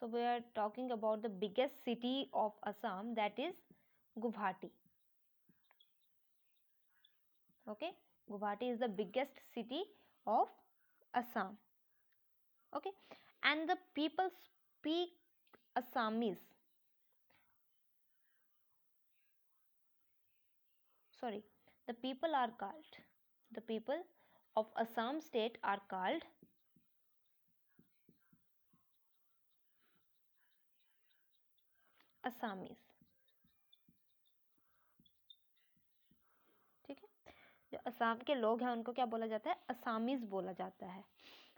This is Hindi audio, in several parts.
So we are talking about the biggest city of Assam, that is Guwahati. Okay, Guwahati is the biggest city of Assam. Okay, and the people speak Assamese. Sorry, the people of Assam state are called Assamese. ठीक है, जो असम के लोग हैं उनको क्या बोला जाता है? असामीज बोला जाता है.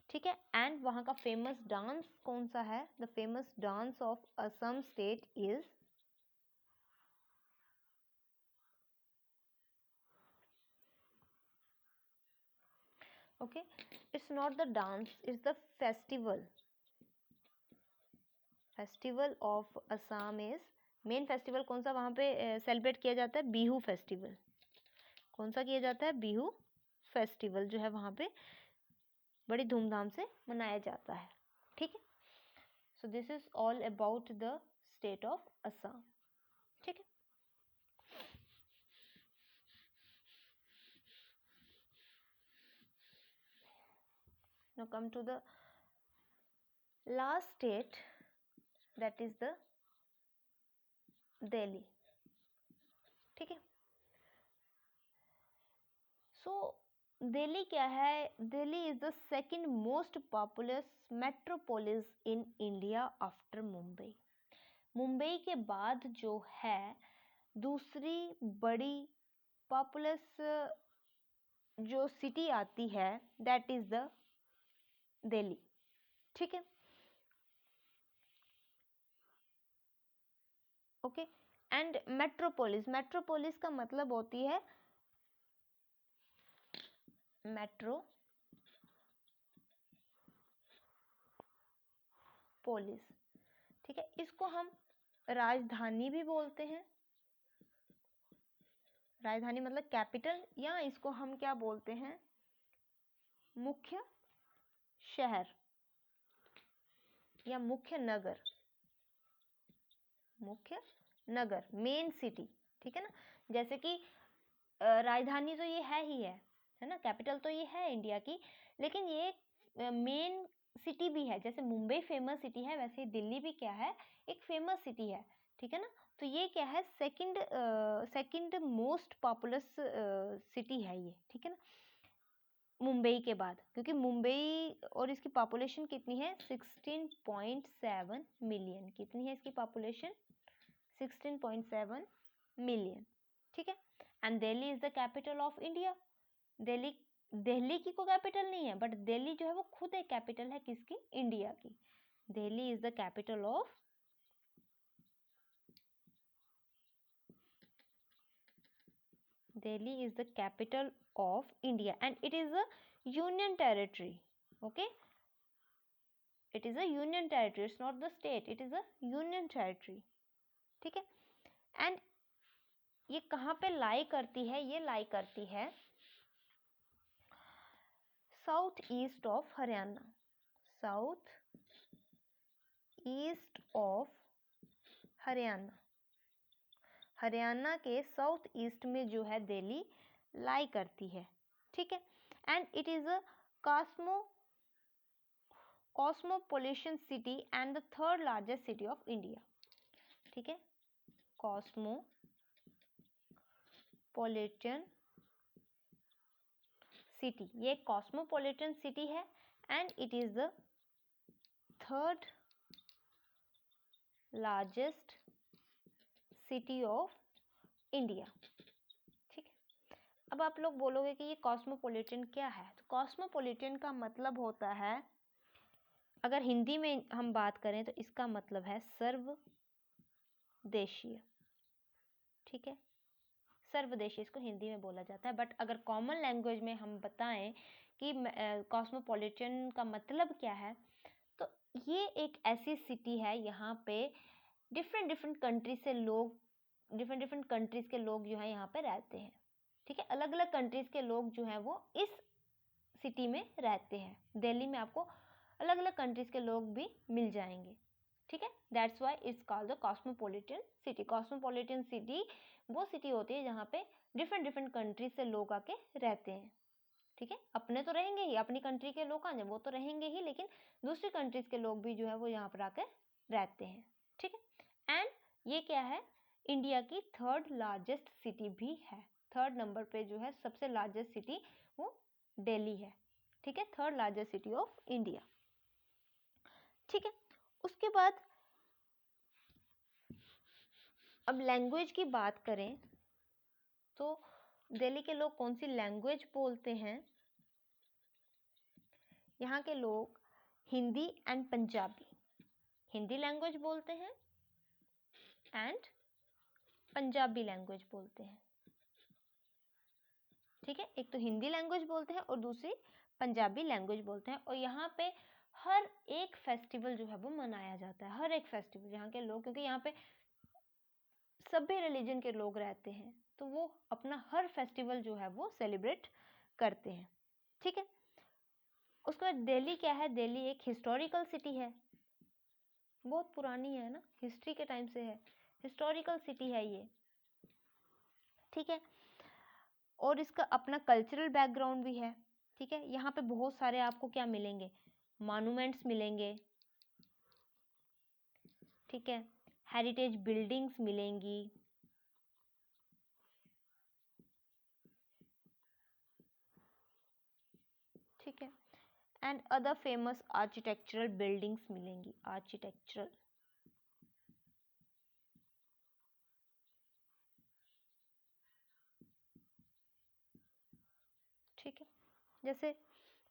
ठीक है, एंड वहाँ का फेमस डांस कौन सा है? The famous dance of Assam state is okay, it's not the dance, it's the festival of Assam is, main festival कौन सा वहाँ पे सेलिब्रेट किया जाता है? बिहू फेस्टिवल. कौन सा किया जाता है? बिहू फेस्टिवल जो है वहाँ पे बड़ी धूमधाम से मनाया जाता है. ठीक है, so this is all about the state of Assam. ठीक है, now come to the last state, that is the Delhi. ठीक है, सो दिल्ली क्या है? Delhi is the second most populous metropolis in India after Mumbai. Mumbai के बाद जो है दूसरी बड़ी पॉपुलस जो सिटी आती है, दैट इज द दिल्ली. ठीक है, ओके, एंड मेट्रोपोलिस का मतलब होती है मेट्रोपोलिस. ठीक है, इसको हम राजधानी भी बोलते हैं. राजधानी मतलब कैपिटल, या इसको हम क्या बोलते हैं? मुख्य शहर या मुख्य नगर, मेन सिटी. ठीक है ना, जैसे कि राजधानी तो ये है ना, कैपिटल तो ये है इंडिया की, लेकिन ये मेन सिटी भी है. जैसे मुंबई फेमस सिटी है, वैसे ही दिल्ली भी क्या है? एक फेमस सिटी है. ठीक है ना, तो ये क्या है? सेकंड मोस्ट पॉपुलस सिटी है ये. ठीक है ना, मुंबई के बाद, क्योंकि मुंबई और इसकी पॉपुलेशन कितनी है? 16.7 मिलियन. कितनी है इसकी पॉपुलेशन? 16.7 मिलियन. ठीक है, and Delhi is the capital of India. Delhi की को कैपिटल नहीं है, बट दिल्ली जो है वो खुद एक कैपिटल है. किसकी? इंडिया की. Delhi is the capital of India, and it is a union territory. Okay, it is a union territory, it's not the state, it is a union territory. ठीक है, एंड ये कहाँ पे लाई करती है? ये लाई करती है south east of Haryana. South east of Haryana, Haryana के साउथ ईस्ट में जो है दिल्ली लाई करती है. ठीक है, and it is a cosmopolitan city and the third largest city of India. ठीक है, कॉस्मोपोलिटन सिटी, ये कॉस्मोपोलिटन सिटी है, and it is the third largest city of India. ठीक है, अब आप लोग बोलोगे कि ये कॉस्मोपोलिटन क्या है? तो कॉस्मोपोलिटन का मतलब होता है, अगर हिंदी में हम बात करें तो इसका मतलब है सर्वदेशीय. ठीक है, सर्वदेशीय इसको हिंदी में बोला जाता है. बट अगर कॉमन लैंग्वेज में हम बताएं कि कॉस्मोपोलिटन का मतलब क्या है, तो ये एक ऐसी सिटी है यहाँ पे डिफरेंट कंट्रीज के लोग जो है यहाँ पे रहते हैं. ठीक है, अलग अलग कंट्रीज के लोग जो हैं वो इस सिटी में रहते हैं. दिल्ली में आपको अलग अलग कंट्रीज के लोग भी मिल जाएंगे. ठीक है, that's why it's called the cosmopolitan city. Cosmopolitan city वो सिटी होती है जहाँ पे डिफरेंट डिफरेंट कंट्री से लोग आके रहते हैं। ठीक है, अपने तो रहेंगे ही, अपनी कंट्री के लोग कहाँ, वो तो रहेंगे ही, लेकिन दूसरी कंट्रीज के लोग भी जो है वो यहाँ पर आकर रहते हैं। ठीक है, एंड ये क्या है, इंडिया की थर्ड लार्जेस्ट सिटी भी है। थर्ड नंबर पे जो है सबसे लार्जेस्ट सिटी वो दिल्ली है। ठीक है, third largest city of India. ठीक है, उसके बाद अब लैंग्वेज की बात करें तो दिल्ली के लोग कौन सी लैंग्वेज बोलते हैं? यहाँ के लोग हिंदी एंड पंजाबी, हिंदी लैंग्वेज बोलते हैं एंड पंजाबी लैंग्वेज बोलते हैं। ठीक है, एक तो हिंदी लैंग्वेज बोलते हैं और दूसरी पंजाबी लैंग्वेज बोलते हैं। और यहाँ पे हर एक फेस्टिवल जो है वो मनाया जाता है, हर एक फेस्टिवल यहाँ के लोग, क्योंकि यहाँ पे सभी रिलीजन के लोग रहते हैं तो वो अपना हर फेस्टिवल जो है वो सेलिब्रेट करते हैं। ठीक है, उसके बाद दिल्ली क्या है, दिल्ली एक हिस्टोरिकल सिटी है, बहुत पुरानी है ना, हिस्ट्री के टाइम से है, हिस्टोरिकल सिटी है ये। ठीक है, और इसका अपना कल्चरल बैकग्राउंड भी है। ठीक है, यहाँ पे बहुत सारे आपको क्या मिलेंगे, मॉन्यूमेंट्स मिलेंगे। ठीक है, हेरिटेज बिल्डिंग्स मिलेंगी। ठीक है, and other famous architectural buildings मिलेंगी, आर्किटेक्चरल। ठीक है, जैसे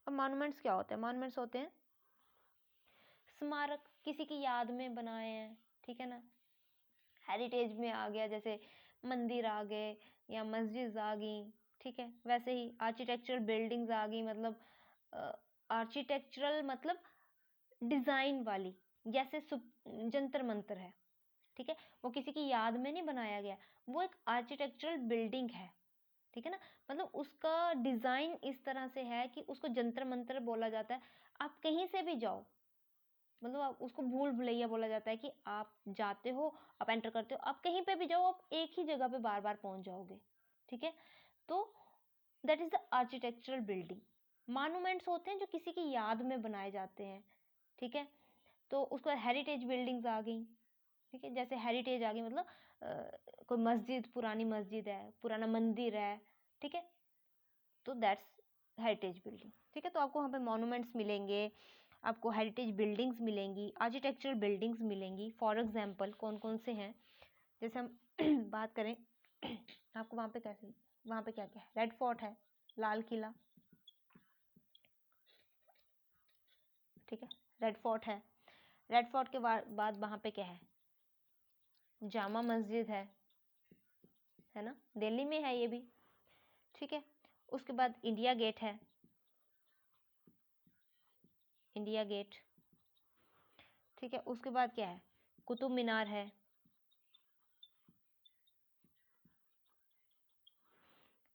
अब मॉन्यूमेंट्स क्या होते हैं, मॉन्यूमेंट्स होते हैं स्मारक, किसी की याद में बनाए हैं। ठीक है ना, हेरिटेज में आ गया, जैसे मंदिर आ गए या मस्जिद आ गई। ठीक है, वैसे ही आर्किटेक्चरल बिल्डिंग्स आ गई, मतलब आर्किटेक्चरल मतलब डिजाइन वाली, जैसे जंतर मंतर है। ठीक है, वो किसी की याद में नहीं बनाया गया, वो एक आर्किटेक्चरल बिल्डिंग है। ठीक है ना, मतलब उसका डिजाइन इस तरह से है कि उसको जंतर मंतर बोला जाता है। आप कहीं से भी जाओ, मतलब आप उसको भूल भुलैया बोला जाता है कि आप जाते हो, आप एंटर करते हो, आप कहीं पे भी जाओ, आप एक ही जगह पे बार बार पहुंच जाओगे। ठीक है, तो that is the architectural building. Monuments होते हैं जो किसी की याद में बनाए जाते हैं। ठीक है, तो उसको हेरिटेज बिल्डिंग्स आ गई। ठीक है, जैसे हेरिटेज आ गई मतलब कोई मस्जिद, पुरानी मस्जिद है, पुराना मंदिर है। ठीक है, तो दैट्स हेरिटेज बिल्डिंग। ठीक है, तो आपको वहाँ पे मॉन्यूमेंट्स मिलेंगे, आपको हेरिटेज बिल्डिंग्स मिलेंगी, आर्किटेक्चरल बिल्डिंग्स मिलेंगी। फॉर एग्जांपल कौन कौन से हैं, जैसे हम बात करें आपको वहाँ पे कैसे, वहाँ पे क्या क्या है, रेड फोर्ट है, लाल किला। ठीक है, रेड फोर्ट है, रेड फोर्ट के बाद वहाँ पे क्या है, जामा मस्जिद है ना, दिल्ली में है ये भी। ठीक है, उसके बाद इंडिया गेट है, इंडिया गेट। ठीक है, उसके बाद क्या है, कुतुब मीनार है।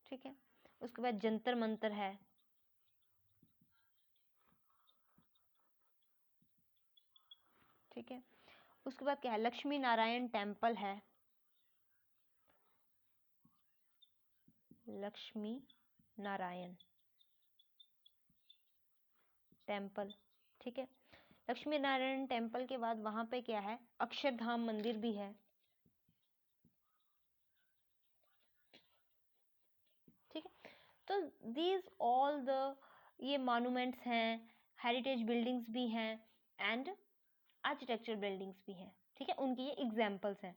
ठीक है, उसके बाद जंतर मंतर है। ठीक है, उसके बाद क्या है, लक्ष्मी नारायण टेम्पल है, लक्ष्मी नारायण टेम्पल। ठीक है, लक्ष्मी नारायण टेम्पल के बाद वहां पे क्या है, अक्षरधाम मंदिर भी है। ठीक है, तो दीज ऑल द ये मॉन्यूमेंट्स हैं, हेरिटेज बिल्डिंग्स भी हैं एंड आर्किटेक्चर बिल्डिंग्स भी हैं। ठीक है, उनकी ये एग्जाम्पल्स हैं।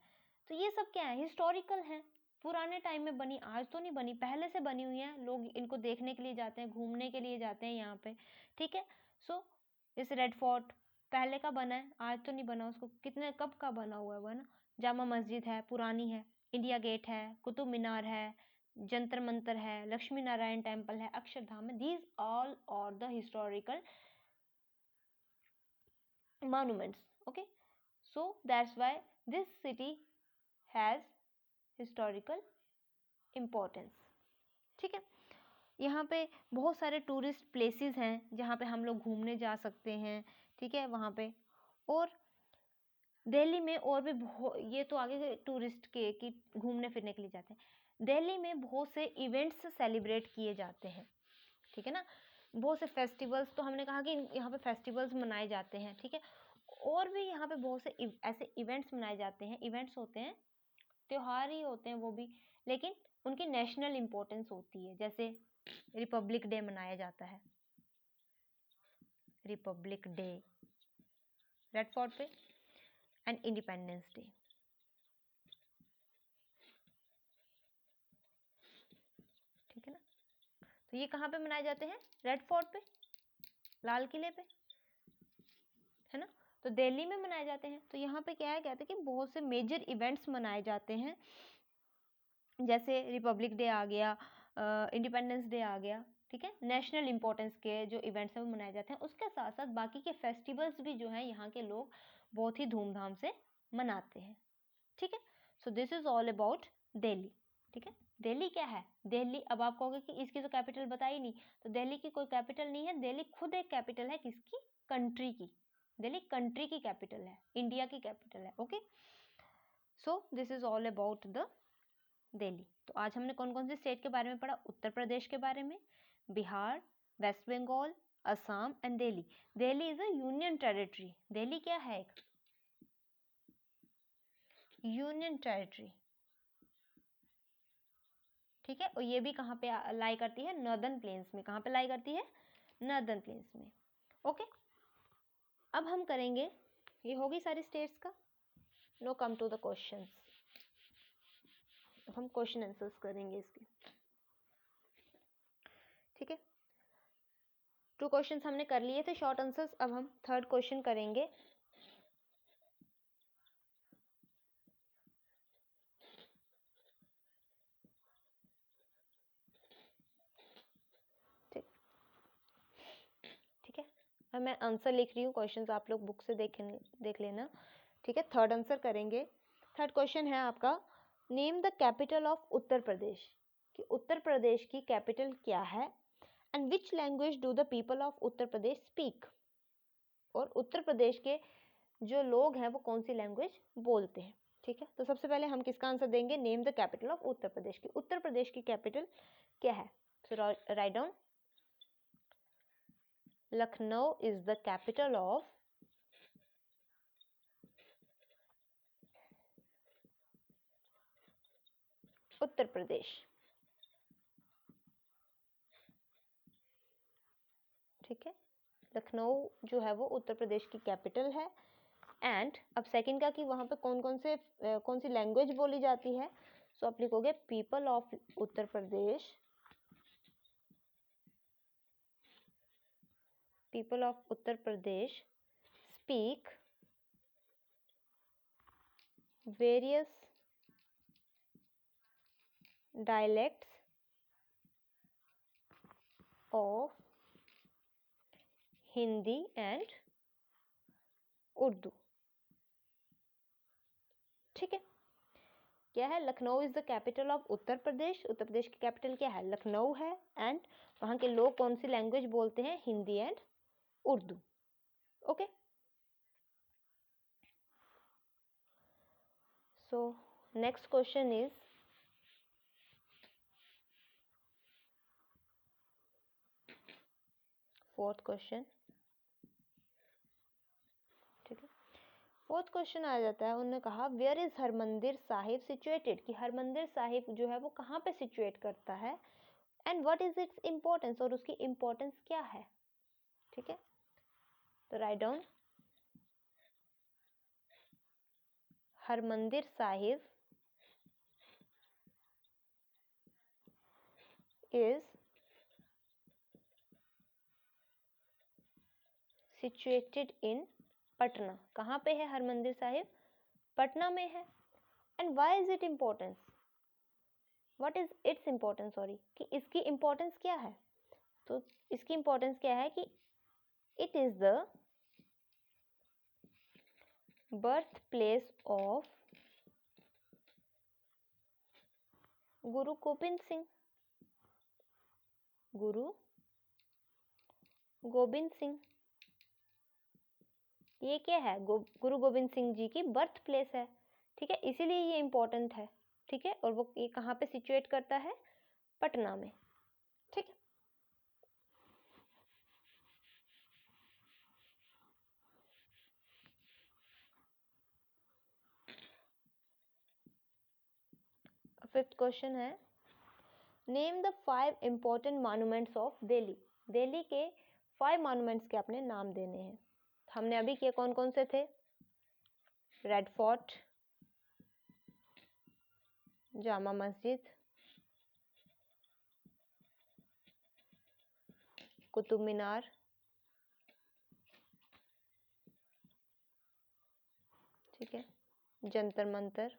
तो ये सब क्या है, हिस्टोरिकल हैं, पुराने टाइम में बनी, आज तो नहीं बनी, पहले से बनी हुई है, लोग इनको देखने के लिए जाते हैं, घूमने के लिए जाते हैं यहाँ पे। ठीक है, सो जैसे रेड फोर्ट पहले का बना है, आज तो नहीं बना, उसको कितने कब का बना हुआ है वो, है ना। जामा मस्जिद है, पुरानी है। इंडिया गेट है, कुतुब मीनार है, जंतर मंतर है, लक्ष्मी नारायण टेम्पल है, अक्षरधाम है। These all are the historical monuments. Okay, so that's why this city has historical importance. ठीक है, यहाँ पे बहुत सारे टूरिस्ट प्लेसेस हैं जहाँ पे हम लोग घूमने जा सकते हैं। ठीक है, वहाँ पे और दिल्ली में और भी बहुत, ये तो आगे टूरिस्ट के कि घूमने फिरने के लिए जाते हैं। दिल्ली में बहुत से इवेंट्स सेलिब्रेट किए जाते हैं, ठीक है ना। बहुत से फेस्टिवल्स, तो हमने कहा कि यहाँ पे फेस्टिवल्स मनाए जाते हैं, ठीक है। और भी यहाँ पे बहुत से ऐसे इवेंट्स मनाए जाते हैं, इवेंट्स होते हैं, त्योहार ही होते हैं वो भी, लेकिन उनकी नेशनल इम्पोर्टेंस होती है। जैसे रिपब्लिक डे मनाया जाता है, रिपब्लिक डे रेड फोर्ट पे, एंड इंडिपेंडेंस डे, ठीक है ना। तो ये कहाँ पे मनाए जाते हैं? रेड फोर्ट पे, लाल किले पे, है ना। तो दिल्ली में मनाए जाते हैं। तो यहाँ पे क्या है, कहते हैं कि बहुत से मेजर इवेंट्स मनाए जाते हैं, जैसे रिपब्लिक डे आ गया, इंडिपेंडेंस डे आ गया, ठीक है। नेशनल इंपॉर्टेंस के जो इवेंट्स हैं वो मनाए जाते हैं। उसके साथ साथ बाकी के फेस्टिवल्स भी जो है यहाँ के लोग बहुत ही धूमधाम से मनाते हैं, ठीक है। So this is all about Delhi, ठीक है। दिल्ली क्या है? दिल्ली, अब आप कहोगे कि इसकी तो कैपिटल बताई नहीं, तो दिल्ली की कोई कैपिटल नहीं है। दिल्ली खुद एक कैपिटल है, किसकी? कंट्री की। दिल्ली कंट्री की कैपिटल है, इंडिया की कैपिटल है, okay. So this is all about the Delhi. तो आज हमने कौन कौन से स्टेट के बारे में पढ़ा? उत्तर प्रदेश के बारे में, Bihar, west Bengal, Assam and Delhi. Delhi is a union territory. Delhi क्या है? एक यूनियन टेरिटरी, ठीक है। और ये भी कहाँ पे लाई करती है? नॉर्दर्न प्लेन्स में। कहाँ पे लाई करती है? नॉर्दर्न प्लेन्स में, ओके। अब हम करेंगे, ये होगी सारी स्टेट्स का। Now come to the questions. अब हम क्वेश्चन आंसर्स करेंगे इसके, ठीक है। 2 क्वेश्चंस हमने कर लिए थे शॉर्ट आंसर्स। अब हम थर्ड क्वेश्चन करेंगे। ठीक, ठीक है। अब मैं आंसर लिख रही हूँ, क्वेश्चंस आप लोग बुक से देख लेना, ठीक है। थर्ड आंसर करेंगे। थर्ड क्वेश्चन है आपका, name the capital of Uttar प्रदेश। कि उत्तर प्रदेश की कैपिटल क्या है, and which language do the people of Uttar Pradesh speak. और उत्तर प्रदेश के जो लोग हैं वो कौन सी लैंग्वेज बोलते हैं, ठीक है। तो सबसे पहले हम किसका आंसर देंगे? Name the capital of Uttar Pradesh की। उत्तर प्रदेश की कैपिटल क्या है? So write down, Lucknow is the capital of Uttar Pradesh, ठीक है। लखनऊ जो है वो उत्तर प्रदेश की कैपिटल है। एंड अब सेकंड का कि वहाँ पे कौन सी लैंग्वेज बोली जाती है। सो आप लिखोगे people of Uttar Pradesh, people of Uttar Pradesh speak various dialects of Hindi and Urdu, ठीक है। क्या है? Lucknow is the capital of Uttar Pradesh. Uttar Pradesh की कैपिटल क्या है? लखनऊ है। एंड वहाँ के लोग कौन सी लैंग्वेज बोलते हैं? Hindi and Urdu, okay. So next question is, fourth question, ठीक है। फोर्थ क्वेश्चन आ जाता है, उन्होंने कहा where is Harmandir Sahib situated. कि हरमंदिर साहिब जो है वो कहाँ पे सिचुएट करता है, and what is its importance. और उसकी इम्पोर्टेंस क्या है, ठीक है। तो write down, Harmandir Sahib is situated in Patna. कहाँ पे है हरमंदिर साहिब? पटना में है। And why is it importance, what is its importance, sorry, कि इसकी इम्पोर्टेंस क्या है। तो इसकी इम्पोर्टेंस क्या है कि it is the birth place of Guru Gobind Singh, Guru Gobind Singh, ये क्या है, गुरु गोविंद सिंह जी की बर्थ प्लेस है, ठीक है, इसीलिए ये इम्पोर्टेंट है, ठीक है। और वो ये कहाँ पे सिचुएट करता है, पटना में, ठीक है। फिफ्थ क्वेश्चन है, name the 5 important monuments of Delhi. Delhi के 5 मॉन्यूमेंट्स के आपने नाम देने हैं। हमने अभी किए कौन कौन से थे, रेड फोर्ट, जामा मस्जिद, कुतुब मीनार, ठीक है, Jantar Mantar,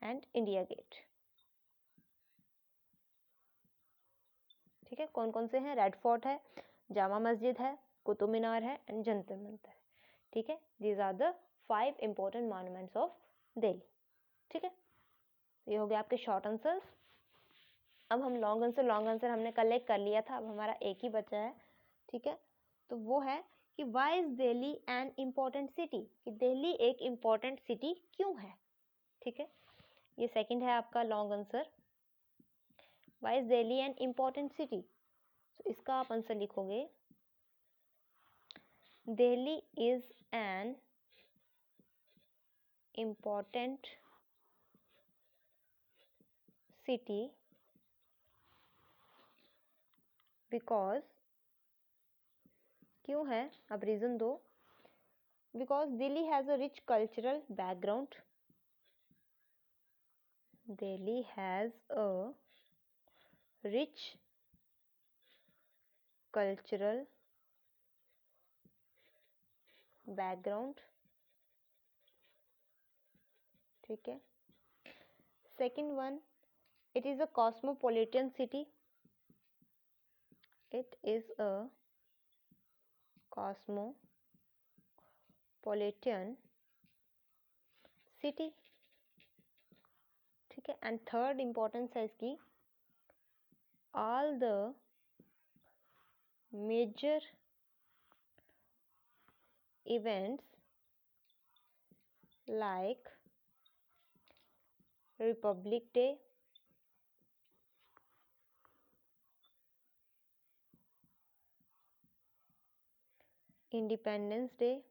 and India Gate, ठीक है। कौन कौन से हैं, रेड फोर्ट है, जामा मस्जिद है, कुतुब मीनार है एंड जंतर मंतर है, ठीक है। These are the 5 important monuments of Delhi, ठीक है। ये हो गया आपके शॉर्ट आंसर्स। अब हम लॉन्ग आंसर हमने कलेक्ट कर लिया था, अब हमारा एक ही बचा है, ठीक है। तो वो है कि why is Delhi an important city, कि दिल्ली एक इम्पोर्टेंट सिटी क्यों है, ठीक है। ये सेकंड है आपका long answer, why is Delhi an important city. तो इसका आप आंसर लिखोगे, Delhi is an important city because, क्यों है, अब रीजन दो, because Delhi has a rich cultural background, Delhi has a rich cultural background, ठीक है। Second one, it is a cosmopolitan city, it is a cosmopolitan city, ठीक है। एंड थर्ड इम्पोर्टेंस है इसकी, all the major events like Republic Day, Independence Day,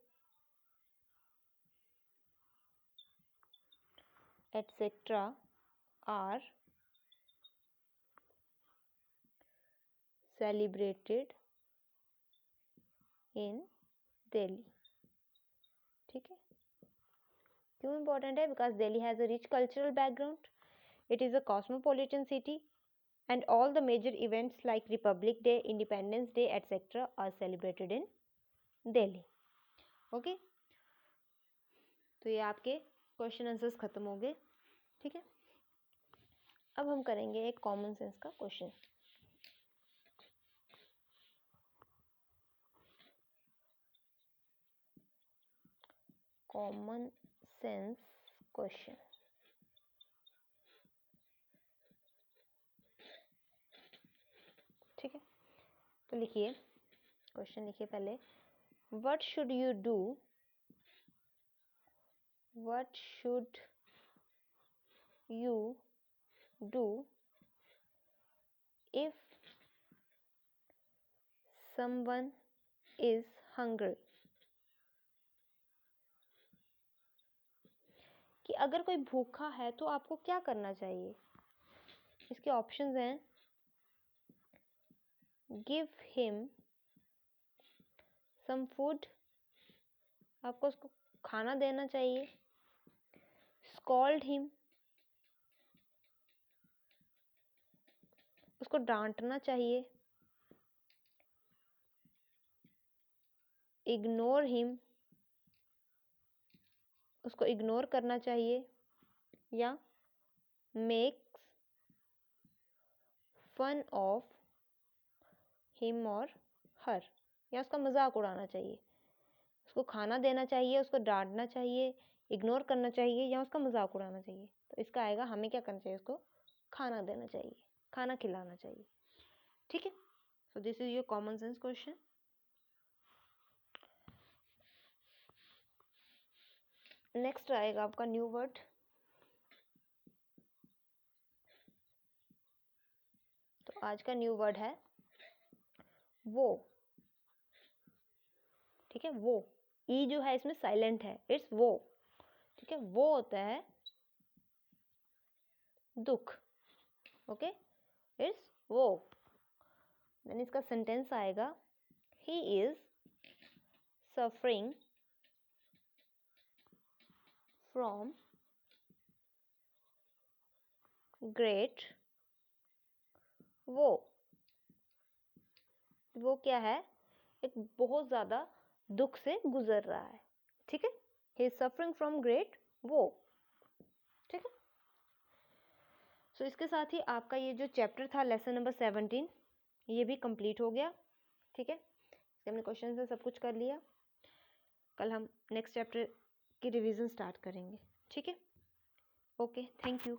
etc. are celebrated in Delhi, ठीक है। क्यों इम्पोर्टेंट है, because Delhi has a rich cultural background, it is a cosmopolitan city and all the major events like Republic Day, Independence Day etcetera are celebrated in Delhi, okay. तो ये आपके क्वेश्चन आंसर्स खत्म हो गए, ठीक है। अब हम करेंगे एक कॉमन सेंस का क्वेश्चन। कॉमन सेंस क्वेश्चन, ठीक है। तो लिखिए, क्वेश्चन लिखिए पहले, what should you do, what should you do if someone is hungry, कि अगर कोई भूखा है तो आपको क्या करना चाहिए। इसके ऑप्शंस हैं, गिव हिम सम फूड, आपको उसको खाना देना चाहिए, स्कॉल्ड हिम, उसको डांटना चाहिए, इग्नोर हिम, उसको इग्नोर करना चाहिए, या मेक्स फन ऑफ हिम और हर, या उसका मजाक उड़ाना चाहिए। उसको खाना देना चाहिए, उसको डांटना चाहिए, इग्नोर करना चाहिए, या उसका मजाक उड़ाना चाहिए। तो इसका आएगा, हमें क्या करना चाहिए, उसको खाना देना चाहिए, खाना खिलाना चाहिए, ठीक है। So this is your common sense question. Next आएगा आपका न्यू वर्ड। तो आज का न्यू वर्ड है वो, ठीक है। वो ई जो है इसमें साइलेंट है, इट्स वो, ठीक है। वो होता है दुख, ओके, इट्स वो। देन इसका सेंटेंस आएगा he is suffering from great वो क्या है, एक बहुत ज्यादा दुख से गुजर रहा है, ठीक है। He is suffering from great वो, ठीक है। सो इसके साथ ही आपका ये जो चैप्टर था लेसन नंबर 17 ये भी कंप्लीट हो गया, ठीक है। इसके हमने क्वेश्चन से सब कुछ कर लिया। कल हम नेक्स्ट चैप्टर की रिवीजन स्टार्ट करेंगे, ठीक है। Okay, thank you.